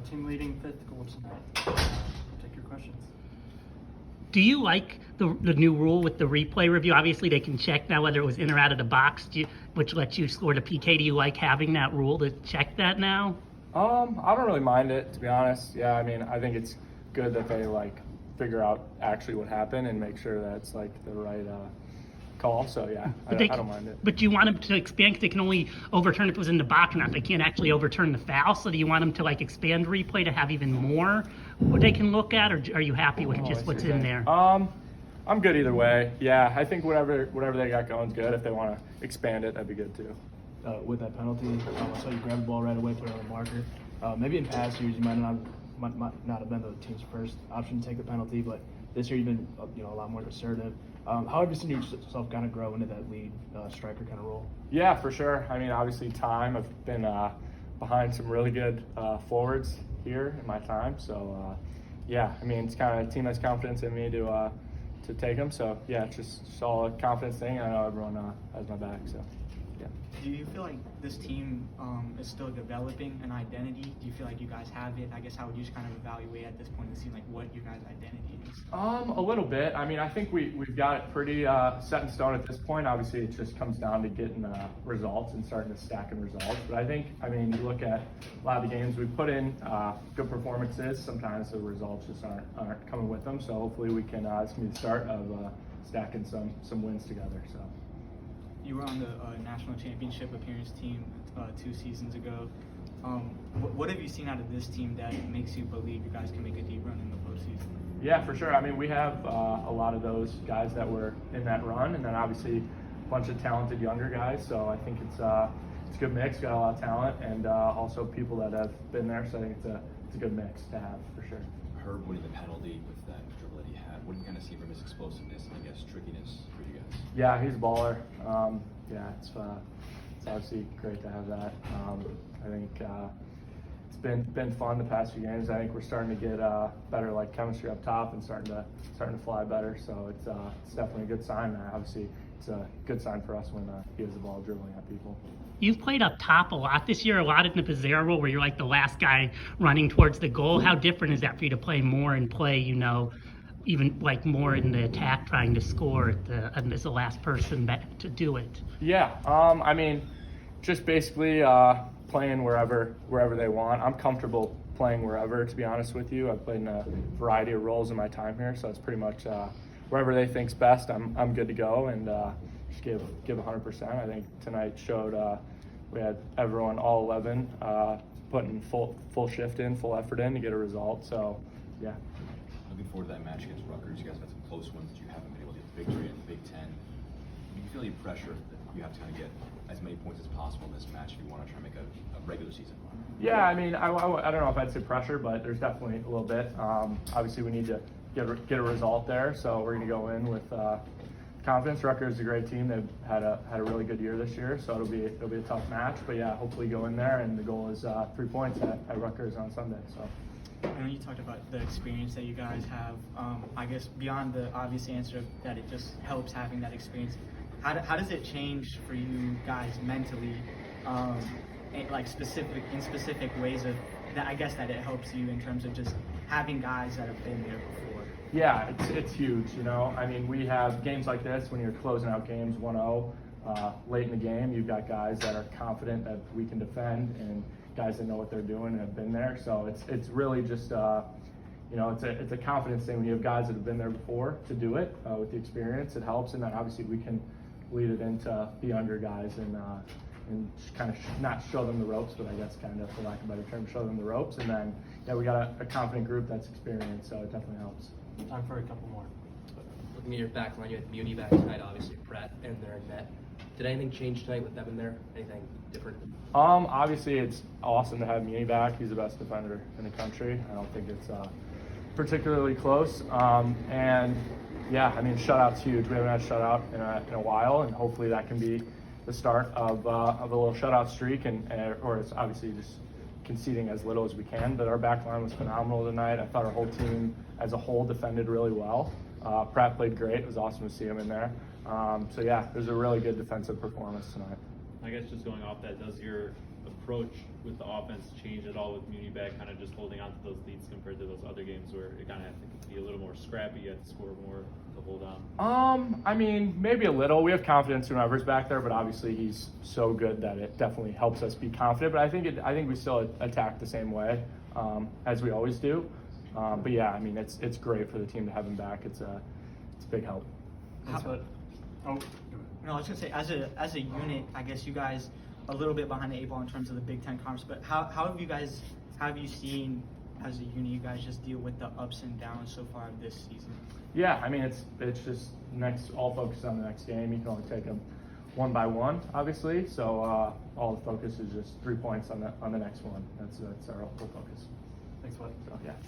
team leading fifth goal tonight. We'll take your questions. Do you like the new rule with the replay review? Obviously, they can check now whether it was in or out of the box, which lets you score the PK. Do you like having that rule to check that now? I don't really mind it, to be honest. Yeah, I mean, I think it's good that they figure out actually what happened and make sure that's the right call. So yeah, I don't mind it. But do you want them to expand? Because they can only overturn if it was in the box or not. They can't actually overturn the foul. So do you want them to expand replay to have even more what they can look at, or are you happy with just what's in there? I'm good either way. Yeah, I think whatever they got going is good. If they want to expand it, that'd be good too. With that penalty, I saw you grab the ball right away, put it on the marker. Maybe in past years you might not have been the team's first option to take the penalty, but this year you've been a lot more assertive. How have you seen yourself kind of grow into that lead striker kind of role? Yeah, for sure. I mean, obviously time. I've been behind some really good forwards here in my time. So yeah, I mean, it's kind of a team has confidence in me to take them. So yeah, it's just all a confidence thing. I know everyone has my back. So yeah. Do you feel like this team is still developing an identity? Do you feel like you guys have it? I guess how would you just kind of evaluate at this point to see what your guys' identity is? A little bit. I mean, I think we've got it pretty set in stone at this point. Obviously, it just comes down to getting results and starting to stack in results. But I mean, you look at a lot of the games we put in good performances. Sometimes the results just aren't coming with them. So hopefully we can. It's gonna be the start of stacking some wins together. So. You were on the national championship appearance team 2 seasons ago. What have you seen out of this team that makes you believe you guys can make a deep run in the postseason? Yeah, for sure. I mean, we have a lot of those guys that were in that run, and then obviously a bunch of talented younger guys. So I think it's a good mix. Got a lot of talent, and also people that have been there. So I think it's a good mix to have for sure. Herb winning the penalty with that dribble that he had. What do you kind of see from his explosiveness and I guess trickiness for you guys? Yeah, he's a baller. Yeah, it's obviously great to have that. I think it's been fun the past few games. I think we're starting to get better chemistry up top and starting to fly better. So it's definitely a good sign. Obviously, it's a good sign for us when he has the ball dribbling at people. You've played up top a lot this year, a lot in the Pizzero role where you're the last guy running towards the goal. How different is that for you to play more and play, even more in the attack, trying to score and as the last person to do it? Yeah, I mean, just basically playing wherever they want. I'm comfortable playing wherever, to be honest with you. I've played in a variety of roles in my time here, so it's pretty much wherever they think's best. I'm good to go and just give 100%. I think tonight showed we had everyone, all 11, putting full shift in, full effort in to get a result. So yeah. Looking forward to that match against Rutgers. You guys had some close ones that you haven't been able to get victory in the Big Ten. Do you feel any pressure that you have to kind of get as many points as possible in this match if you want to try and make a regular season run? Yeah, I mean, I don't know if I'd say pressure, but there's definitely a little bit. Obviously, we need to get a result there, so we're going to go in with confidence. Rutgers is a great team. They've had a really good year this year, so it'll be a tough match. But yeah, hopefully go in there, and the goal is 3 points at Rutgers on Sunday. So. I know you talked about the experience that you guys have. I guess beyond the obvious answer that it just helps having that experience, how does it change for you guys mentally, in specific ways of that? I guess that it helps you in terms of just having guys that have been there before. Yeah, it's huge. I mean, we have games like this when you're closing out games 1-0 late in the game. You've got guys that are confident that we can defend and guys that know what they're doing and have been there. So it's really just it's a confidence thing when you have guys that have been there before to do it with the experience. It helps, and then obviously we can lead it into the younger guys and just kind of not show them the ropes, but I guess kind of, for lack of a better term, show them the ropes. And then we got a confident group that's experienced, so it definitely helps. Time for a couple more. Looking at your back line, you had Muni back tonight, obviously Pratt in there and net. Did anything change tonight with them in there? Anything different? Obviously it's awesome to have Muni back. He's the best defender in the country. I don't think it's particularly close. And yeah, I mean, shutout's huge. We haven't had a shutout in a while, and hopefully that can be the start of a little shutout streak, or it's obviously just conceding as little as we can. But our back line was phenomenal tonight. I thought our whole team as a whole defended really well. Pratt played great. It was awesome to see him in there. So yeah, it was a really good defensive performance tonight. I guess just going off that, does your approach with the offense change at all with Muni back, kind of just holding on to those leads compared to those other games where it kind of had to be a little more scrappy, you had to score more to hold on? I mean, maybe a little. We have confidence in whoever's back there, but obviously he's so good that it definitely helps us be confident. But I think we still attack the same way as we always do. But yeah, I mean, it's great for the team to have him back. It's a big help. Thanks, Bud. Oh, No, I was gonna say, as a unit, I guess you guys a little bit behind the eight ball in terms of the Big Ten conference. But how have you seen as a unit you guys just deal with the ups and downs so far this season? Yeah, I mean, it's just all focus on the next game. You can only take them one by one, obviously. So all the focus is just 3 points on the next one. That's our whole focus. thanks, Bud. So yeah, thanks.